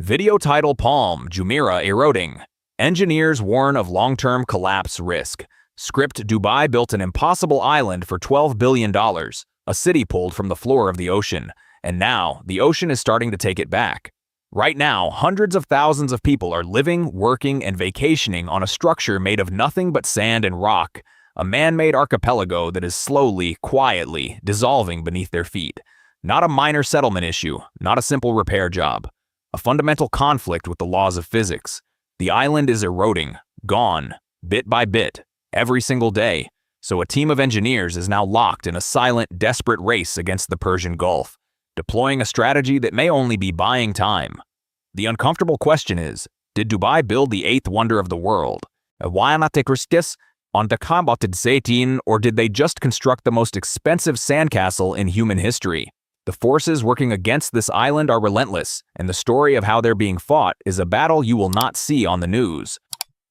Video title Palm Jumeirah eroding. Engineers warn of long-term collapse risk. Script Dubai built an impossible island for $12 billion, a city pulled from the floor of the ocean. And now, the ocean is starting to take it back. Right now, hundreds of thousands of people are living, working, and vacationing on a structure made of nothing but sand and rock, a man-made archipelago that is slowly, quietly, dissolving beneath their feet. Not a minor settlement issue, not a simple repair job. A fundamental conflict with the laws of physics. The island is eroding, gone, bit by bit, every single day. So a team of engineers is now locked in a silent, desperate race against the Persian Gulf, deploying a strategy that may only be buying time. The uncomfortable question is, did Dubai build the eighth wonder of the world? Or did they just construct the most expensive sandcastle in human history? The forces working against this island are relentless, and the story of how they're being fought is a battle you will not see on the news.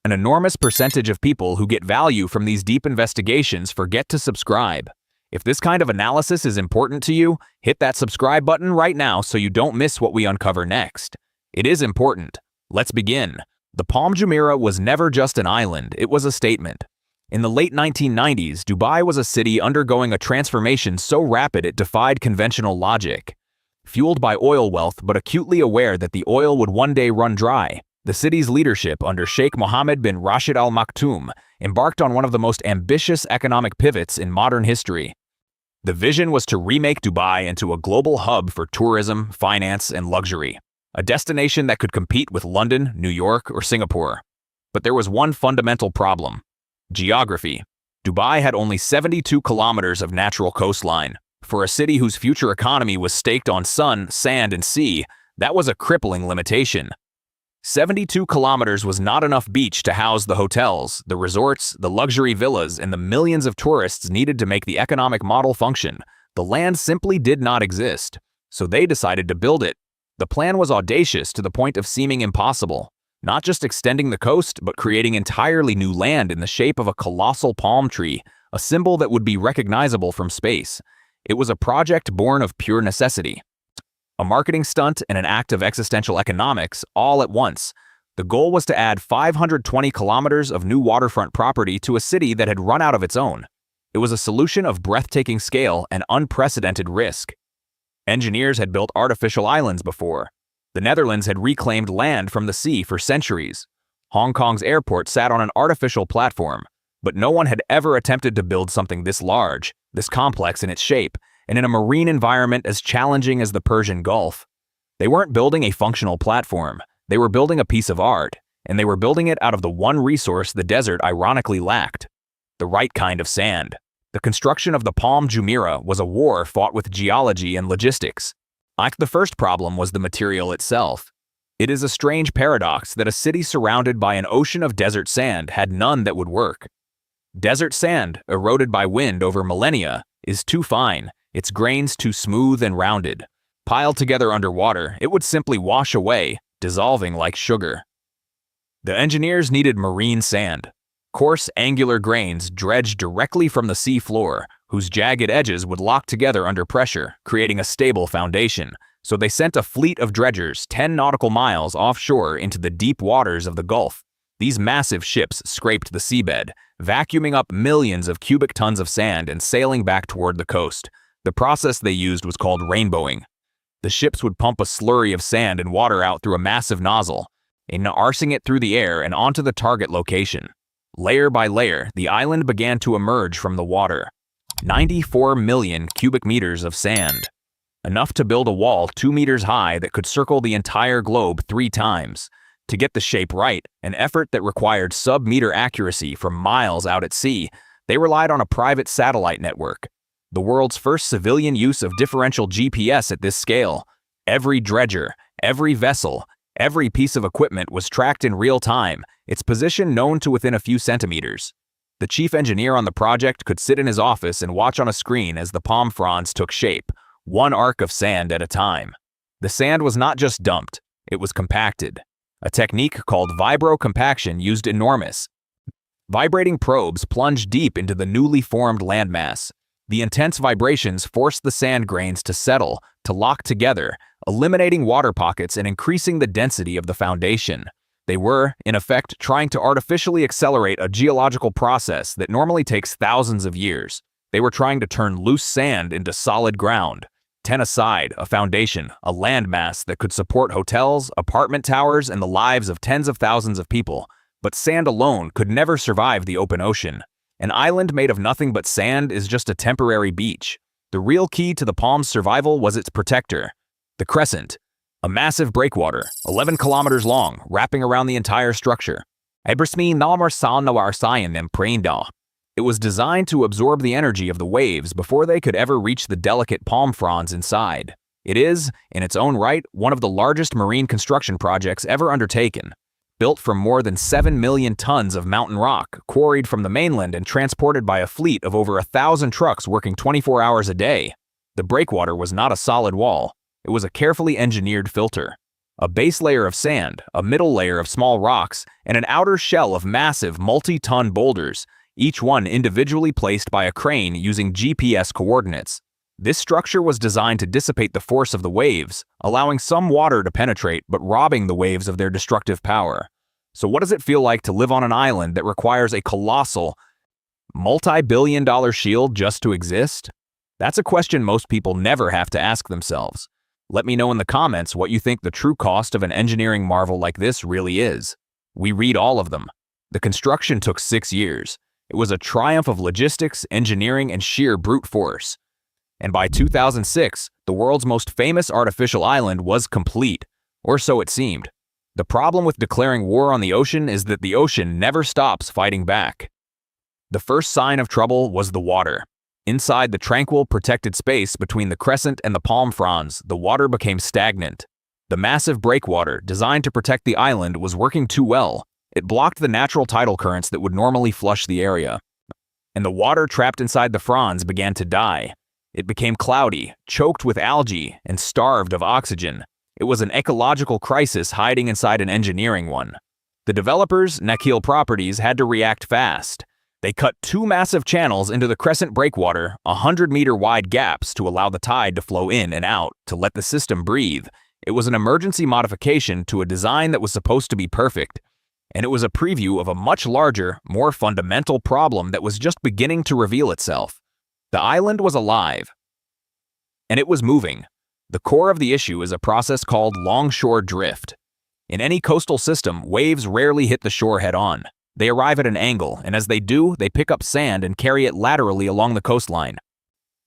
An enormous percentage of people who get value from these deep investigations forget to subscribe. If this kind of analysis is important to you, hit that subscribe button right now so you don't miss what we uncover next. It is important. Let's begin. The Palm Jumeirah was never just an island, it was a statement. In the late 1990s, Dubai was a city undergoing a transformation so rapid it defied conventional logic. Fueled by oil wealth but acutely aware that the oil would one day run dry, the city's leadership under Sheikh Mohammed bin Rashid Al Maktoum embarked on one of the most ambitious economic pivots in modern history. The vision was to remake Dubai into a global hub for tourism, finance, and luxury, a destination that could compete with London, New York, or Singapore. But there was one fundamental problem. Geography. Dubai had only 72 kilometers of natural coastline. For a city whose future economy was staked on sun, sand, and sea, that was a crippling limitation. 72 kilometers was not enough beach to house the hotels, the resorts, the luxury villas, and the millions of tourists needed to make the economic model function. The land simply did not exist, so they decided to build it. The plan was audacious to the point of seeming impossible. Not just extending the coast, but creating entirely new land in the shape of a colossal palm tree, a symbol that would be recognizable from space. It was a project born of pure necessity. A marketing stunt and an act of existential economics all at once. The goal was to add 520 kilometers of new waterfront property to a city that had run out of its own. It was a solution of breathtaking scale and unprecedented risk. Engineers had built artificial islands before. The Netherlands had reclaimed land from the sea for centuries. Hong Kong's airport sat on an artificial platform, but no one had ever attempted to build something this large, this complex in its shape, and in a marine environment as challenging as the Persian Gulf. They weren't building a functional platform, they were building a piece of art, and they were building it out of the one resource the desert ironically lacked: the right kind of sand. The construction of the Palm Jumeirah was a war fought with geology and logistics. The first problem was the material itself. It is a strange paradox that a city surrounded by an ocean of desert sand had none that would work. Desert sand, eroded by wind over millennia, is too fine, its grains too smooth and rounded. Piled together underwater, it would simply wash away, dissolving like sugar. The engineers needed marine sand, coarse angular grains dredged directly from the sea floor, whose jagged edges would lock together under pressure, creating a stable foundation. So they sent a fleet of dredgers 10 nautical miles offshore into the deep waters of the Gulf. These massive ships scraped the seabed, vacuuming up millions of cubic tons of sand and sailing back toward the coast. The process they used was called rainbowing. The ships would pump a slurry of sand and water out through a massive nozzle, arsing it through the air and onto the target location. Layer by layer, the island began to emerge from the water. 94 million cubic meters of sand. Enough to build a wall 2 meters high that could circle the entire globe 3 times. To get the shape right, an effort that required sub-meter accuracy from miles out at sea, they relied on a private satellite network. The world's first civilian use of differential GPS at this scale. Every dredger, every vessel, every piece of equipment was tracked in real time, its position known to within a few centimeters. The chief engineer on the project could sit in his office and watch on a screen as the palm fronds took shape, one arc of sand at a time. The sand was not just dumped, it was compacted. A technique called vibrocompaction used enormous, vibrating probes plunged deep into the newly formed landmass. The intense vibrations forced the sand grains to settle, to lock together, eliminating water pockets and increasing the density of the foundation. They were, in effect, trying to artificially accelerate a geological process that normally takes thousands of years. They were trying to turn loose sand into solid ground. Tenaside, a foundation, a landmass that could support hotels, apartment towers, and the lives of tens of thousands of people. But sand alone could never survive the open ocean. An island made of nothing but sand is just a temporary beach. The real key to the Palm's survival was its protector, the crescent, a massive breakwater, 11 kilometers long, wrapping around the entire structure. It was designed to absorb the energy of the waves before they could ever reach the delicate palm fronds inside. It is, in its own right, one of the largest marine construction projects ever undertaken. Built from more than 7 million tons of mountain rock, quarried from the mainland and transported by a fleet of over 1,000 trucks working 24 hours a day. The breakwater was not a solid wall. It was a carefully engineered filter. A base layer of sand, a middle layer of small rocks, and an outer shell of massive multi-ton boulders, each one individually placed by a crane using GPS coordinates. This structure was designed to dissipate the force of the waves, allowing some water to penetrate but robbing the waves of their destructive power. So what does it feel like to live on an island that requires a colossal, multi-billion-dollar shield just to exist? That's a question most people never have to ask themselves. Let me know in the comments what you think the true cost of an engineering marvel like this really is. We read all of them. The construction took 6 years. It was a triumph of logistics, engineering, and sheer brute force. And by 2006, the world's most famous artificial island was complete, or so it seemed. The problem with declaring war on the ocean is that the ocean never stops fighting back. The first sign of trouble was the water. Inside the tranquil, protected space between the crescent and the palm fronds, the water became stagnant. The massive breakwater, designed to protect the island, was working too well. It blocked the natural tidal currents that would normally flush the area. And the water trapped inside the fronds began to die. It became cloudy, choked with algae, and starved of oxygen. It was an ecological crisis hiding inside an engineering one. The developers, Nakheel Properties, had to react fast. They cut 2 massive channels into the crescent breakwater, 100-meter wide gaps to allow the tide to flow in and out, to let the system breathe. It was an emergency modification to a design that was supposed to be perfect. And it was a preview of a much larger, more fundamental problem that was just beginning to reveal itself. The island was alive, and it was moving. The core of the issue is a process called longshore drift. In any coastal system, waves rarely hit the shore head-on. They arrive at an angle, and as they do, they pick up sand and carry it laterally along the coastline.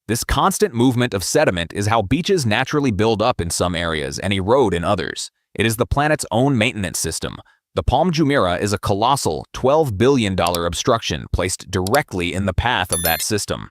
This constant movement of sediment is how beaches naturally build up in some areas and erode in others. It is the planet's own maintenance system. The Palm Jumeirah is a colossal $12 billion obstruction placed directly in the path of that system.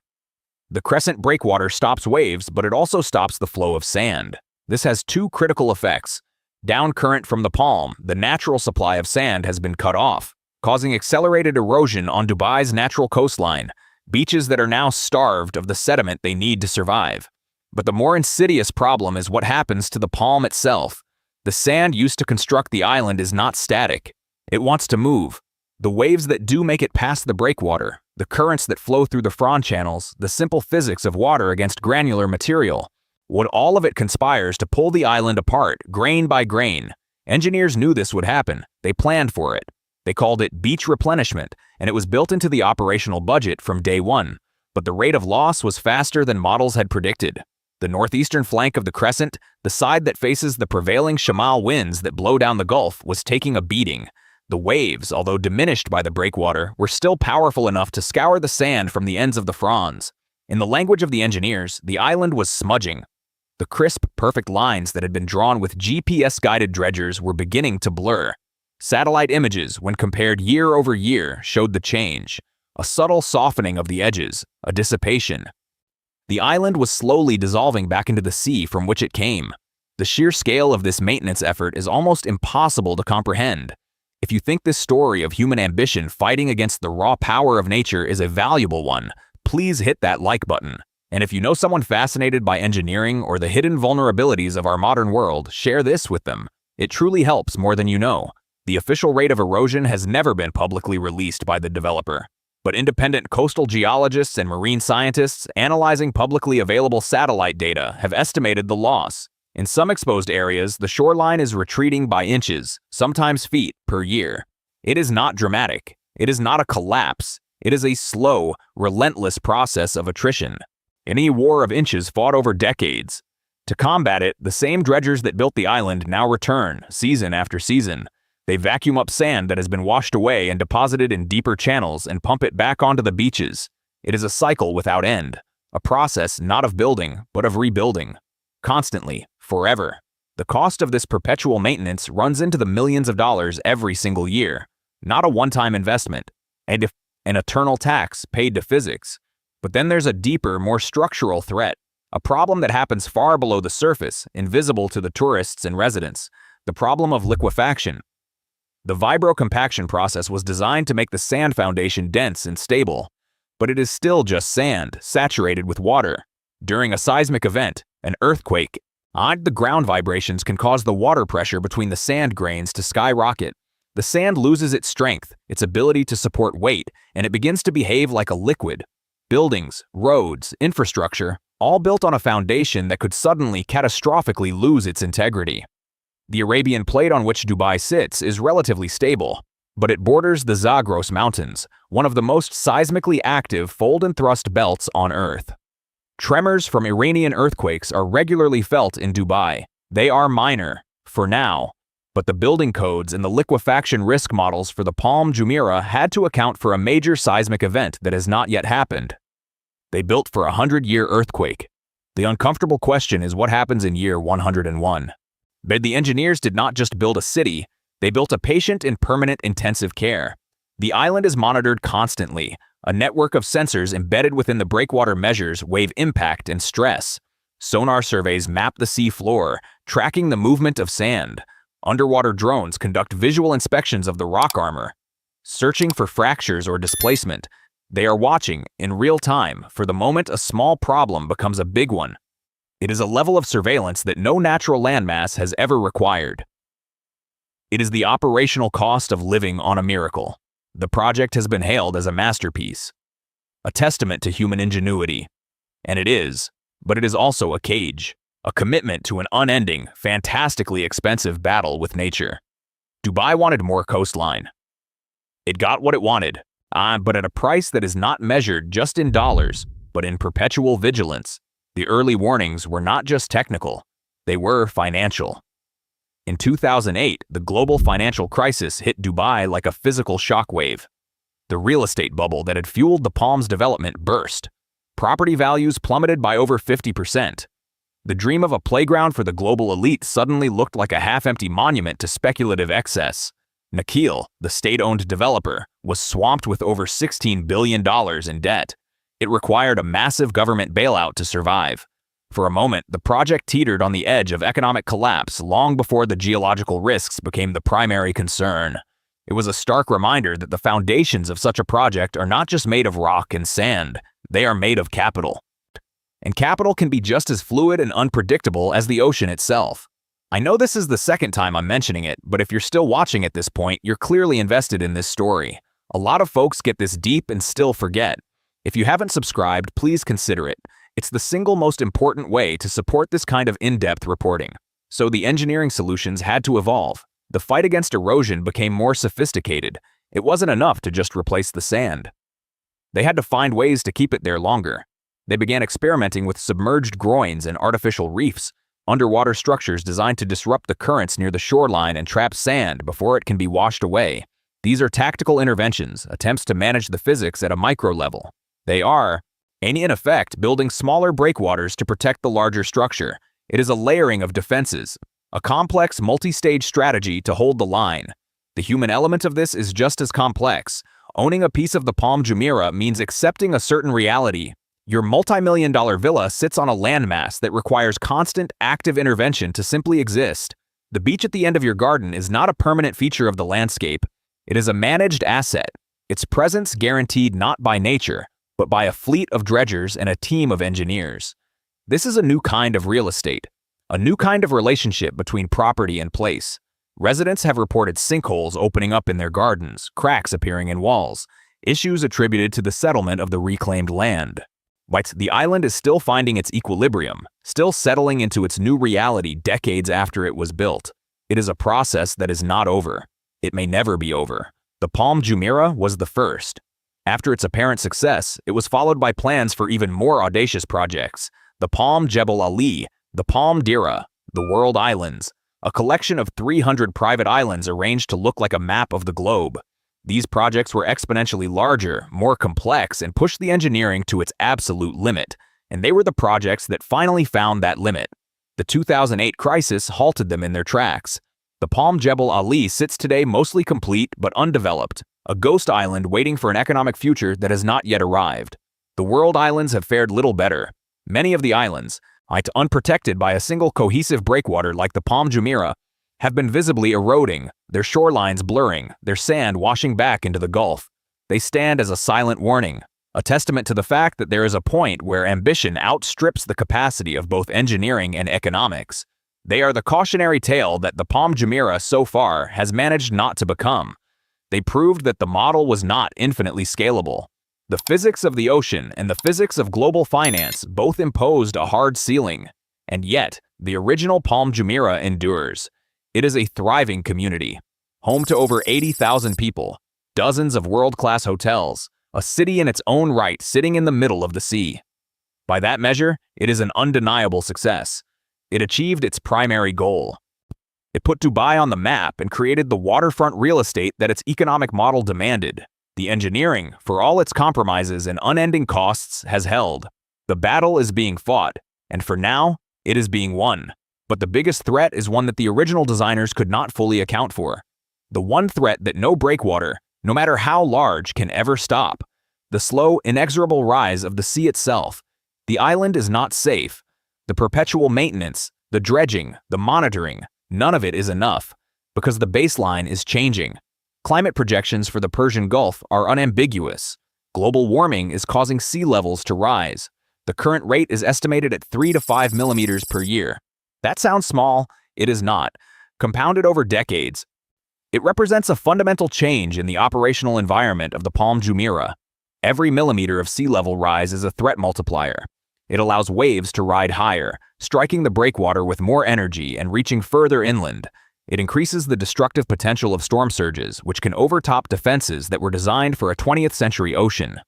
The crescent breakwater stops waves, but it also stops the flow of sand. This has 2 critical effects. Down current from the palm, the natural supply of sand has been cut off, causing accelerated erosion on Dubai's natural coastline, beaches that are now starved of the sediment they need to survive. But the more insidious problem is what happens to the palm itself. The sand used to construct the island is not static. It wants to move. The waves that do make it past the breakwater, the currents that flow through the frond channels, the simple physics of water against granular material, what all of it conspires to pull the island apart, grain by grain. Engineers knew this would happen. They planned for it. They called it beach replenishment, and it was built into the operational budget from day one. But the rate of loss was faster than models had predicted. The northeastern flank of the crescent, the side that faces the prevailing Shamal winds that blow down the Gulf, was taking a beating. The waves, although diminished by the breakwater, were still powerful enough to scour the sand from the ends of the fronds. In the language of the engineers, the island was smudging. The crisp, perfect lines that had been drawn with GPS-guided dredgers were beginning to blur. Satellite images, when compared year over year, showed the change. A subtle softening of the edges, a dissipation. The island was slowly dissolving back into the sea from which it came. The sheer scale of this maintenance effort is almost impossible to comprehend. If you think this story of human ambition fighting against the raw power of nature is a valuable one, please hit that like button. And if you know someone fascinated by engineering or the hidden vulnerabilities of our modern world, share this with them. It truly helps more than you know. The official rate of erosion has never been publicly released by the developer. But independent coastal geologists and marine scientists analyzing publicly available satellite data have estimated the loss. In some exposed areas, the shoreline is retreating by inches, sometimes feet, per year. It is not dramatic. It is not a collapse. It is a slow, relentless process of attrition. Any war of inches fought over decades. To combat it, the same dredgers that built the island now return, season after season. They vacuum up sand that has been washed away and deposited in deeper channels and pump it back onto the beaches. It is a cycle without end, a process not of building, but of rebuilding. Constantly, forever. The cost of this perpetual maintenance runs into the millions of dollars every single year. Not a one-time investment, and an eternal tax paid to physics. But then there's a deeper, more structural threat, a problem that happens far below the surface, invisible to the tourists and residents, the problem of liquefaction. The vibrocompaction process was designed to make the sand foundation dense and stable, but it is still just sand, saturated with water. During a seismic event, an earthquake, the ground vibrations can cause the water pressure between the sand grains to skyrocket. The sand loses its strength, its ability to support weight, and it begins to behave like a liquid. Buildings, roads, infrastructure, all built on a foundation that could suddenly catastrophically lose its integrity. The Arabian Plate on which Dubai sits is relatively stable, but it borders the Zagros Mountains, one of the most seismically active fold and thrust belts on Earth. Tremors from Iranian earthquakes are regularly felt in Dubai. They are minor, for now, but the building codes and the liquefaction risk models for the Palm Jumeirah had to account for a major seismic event that has not yet happened. They built for a 100-year earthquake. The uncomfortable question is what happens in year 101. But the engineers did not just build a city, they built a patient in permanent intensive care. The island is monitored constantly. A network of sensors embedded within the breakwater measures wave impact and stress. Sonar surveys map the sea floor, tracking the movement of sand. Underwater drones conduct visual inspections of the rock armor, searching for fractures or displacement. They are watching, in real time, for the moment a small problem becomes a big one. It is a level of surveillance that no natural landmass has ever required. It is the operational cost of living on a miracle. The project has been hailed as a masterpiece, a testament to human ingenuity. And it is, but it is also a cage. A commitment to an unending, fantastically expensive battle with nature. Dubai wanted more coastline. It got what it wanted, but at a price that is not measured just in dollars, but in perpetual vigilance. The early warnings were not just technical, they were financial. In 2008, the global financial crisis hit Dubai like a physical shockwave. The real estate bubble that had fueled the Palm's development burst. Property values plummeted by over 50%. The dream of a playground for the global elite suddenly looked like a half-empty monument to speculative excess. Nakheel, the state-owned developer, was swamped with over $16 billion in debt. It required a massive government bailout to survive. For a moment, the project teetered on the edge of economic collapse long before the geological risks became the primary concern. It was a stark reminder that the foundations of such a project are not just made of rock and sand, they are made of capital. And capital can be just as fluid and unpredictable as the ocean itself. I know this is the second time I'm mentioning it, but if you're still watching at this point, you're clearly invested in this story. A lot of folks get this deep and still forget. If you haven't subscribed, please consider it. It's the single most important way to support this kind of in-depth reporting. So the engineering solutions had to evolve. The fight against erosion became more sophisticated. It wasn't enough to just replace the sand. They had to find ways to keep it there longer. They began experimenting with submerged groins and artificial reefs, underwater structures designed to disrupt the currents near the shoreline and trap sand before it can be washed away. These are tactical interventions, attempts to manage the physics at a micro level. They are, in effect, building smaller breakwaters to protect the larger structure. It is a layering of defenses, a complex multi-stage strategy to hold the line. The human element of this is just as complex. Owning a piece of the Palm Jumeirah means accepting a certain reality. Your multi-million-dollar villa sits on a landmass that requires constant, active intervention to simply exist. The beach at the end of your garden is not a permanent feature of the landscape. It is a managed asset, its presence guaranteed not by nature, but by a fleet of dredgers and a team of engineers. This is a new kind of real estate, a new kind of relationship between property and place. Residents have reported sinkholes opening up in their gardens, cracks appearing in walls. issues attributed to the settlement of the reclaimed land. But the island is still finding its equilibrium, still settling into its new reality decades after it was built. It is a process that is not over. It may never be over. The Palm Jumeirah was the first. After its apparent success, it was followed by plans for even more audacious projects. The Palm Jebel Ali, the Palm Jumeirah, the World Islands, a collection of 300 private islands arranged to look like a map of the globe. These projects were exponentially larger, more complex, and pushed the engineering to its absolute limit, and they were the projects that finally found that limit. The 2008 crisis halted them in their tracks. The Palm Jebel Ali sits today mostly complete but undeveloped, a ghost island waiting for an economic future that has not yet arrived. The World Islands have fared little better. Many of the islands, unprotected by a single cohesive breakwater like the Palm Jumeirah, have been visibly eroding, their shorelines blurring, their sand washing back into the Gulf. They stand as a silent warning, a testament to the fact that there is a point where ambition outstrips the capacity of both engineering and economics. They are the cautionary tale that the Palm Jumeirah so far has managed not to become. They proved that the model was not infinitely scalable. The physics of the ocean and the physics of global finance both imposed a hard ceiling, and yet the original Palm Jumeirah endures. It is a thriving community, home to over 80,000 people, dozens of world-class hotels, a city in its own right sitting in the middle of the sea. By that measure, it is an undeniable success. It achieved its primary goal. It put Dubai on the map and created the waterfront real estate that its economic model demanded. The engineering, for all its compromises and unending costs, has held. The battle is being fought, and for now, it is being won. But the biggest threat is one that the original designers could not fully account for. The one threat that no breakwater, no matter how large, can ever stop. The slow, inexorable rise of the sea itself. The island is not safe. The perpetual maintenance, the dredging, the monitoring, none of it is enough, because the baseline is changing. Climate projections for the Persian Gulf are unambiguous. Global warming is causing sea levels to rise. The current rate is estimated at 3 to 5 millimeters per year. That sounds small. It is not. Compounded over decades, it represents a fundamental change in the operational environment of the Palm Jumeirah. Every millimeter of sea level rise is a threat multiplier. It allows waves to ride higher, striking the breakwater with more energy and reaching further inland. It increases the destructive potential of storm surges, which can overtop defenses that were designed for a 20th century ocean.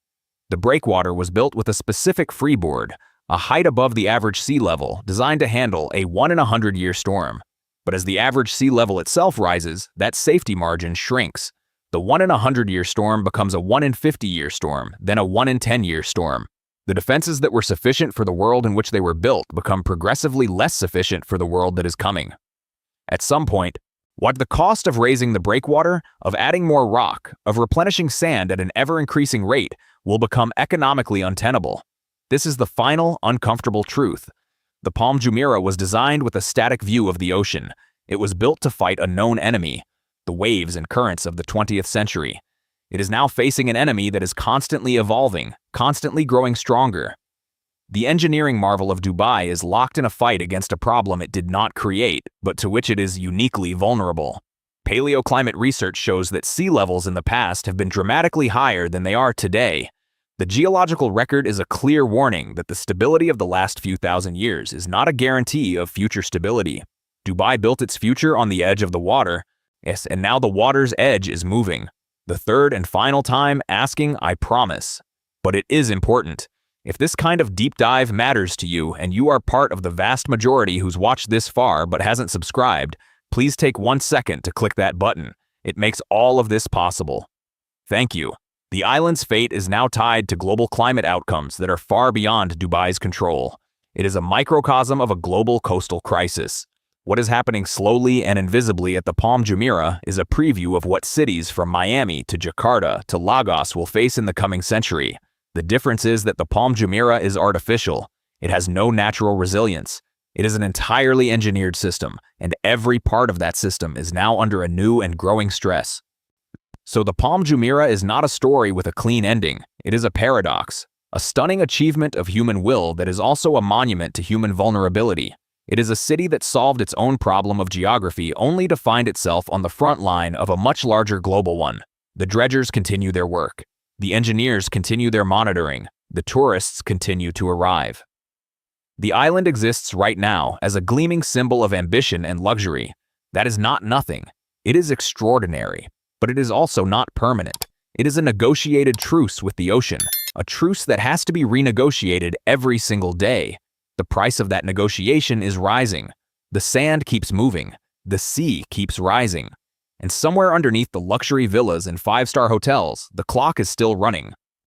The breakwater was built with a specific freeboard, a height above the average sea level, designed to handle a 1-in-100-year storm. But as the average sea level itself rises, that safety margin shrinks. The 1-in-100-year storm becomes a 1-in-50-year storm, then a 1-in-10-year storm. The defenses that were sufficient for the world in which they were built become progressively less sufficient for the world that is coming. At some point, what the cost of raising the breakwater, of adding more rock, of replenishing sand at an ever-increasing rate, will become economically untenable. This is the final, uncomfortable truth. The Palm Jumeirah was designed with a static view of the ocean. It was built to fight a known enemy, the waves and currents of the 20th century. It is now facing an enemy that is constantly evolving, constantly growing stronger. The engineering marvel of Dubai is locked in a fight against a problem it did not create, but to which it is uniquely vulnerable. Paleoclimate research shows that sea levels in the past have been dramatically higher than they are today. The geological record is a clear warning that the stability of the last few thousand years is not a guarantee of future stability. Dubai built its future on the edge of the water, yes, and now the water's edge is moving. The third and final time asking, I promise. But it is important. If this kind of deep dive matters to you and you are part of the vast majority who's watched this far but hasn't subscribed, please take 1 second to click that button. It makes all of this possible. Thank you. The island's fate is now tied to global climate outcomes that are far beyond Dubai's control. It is a microcosm of a global coastal crisis. What is happening slowly and invisibly at the Palm Jumeirah is a preview of what cities from Miami to Jakarta to Lagos will face in the coming century. The difference is that the Palm Jumeirah is artificial. It has no natural resilience. It is an entirely engineered system, and every part of that system is now under a new and growing stress. So the Palm Jumeirah is not a story with a clean ending. It is a paradox, a stunning achievement of human will that is also a monument to human vulnerability. It is a city that solved its own problem of geography only to find itself on the front line of a much larger global one. The dredgers continue their work. The engineers continue their monitoring. The tourists continue to arrive. The island exists right now as a gleaming symbol of ambition and luxury. That is not nothing. It is extraordinary, but it is also not permanent. It is a negotiated truce with the ocean, a truce that has to be renegotiated every single day. The price of that negotiation is rising. The sand keeps moving. The sea keeps rising. And somewhere underneath the luxury villas and five-star hotels, the clock is still running.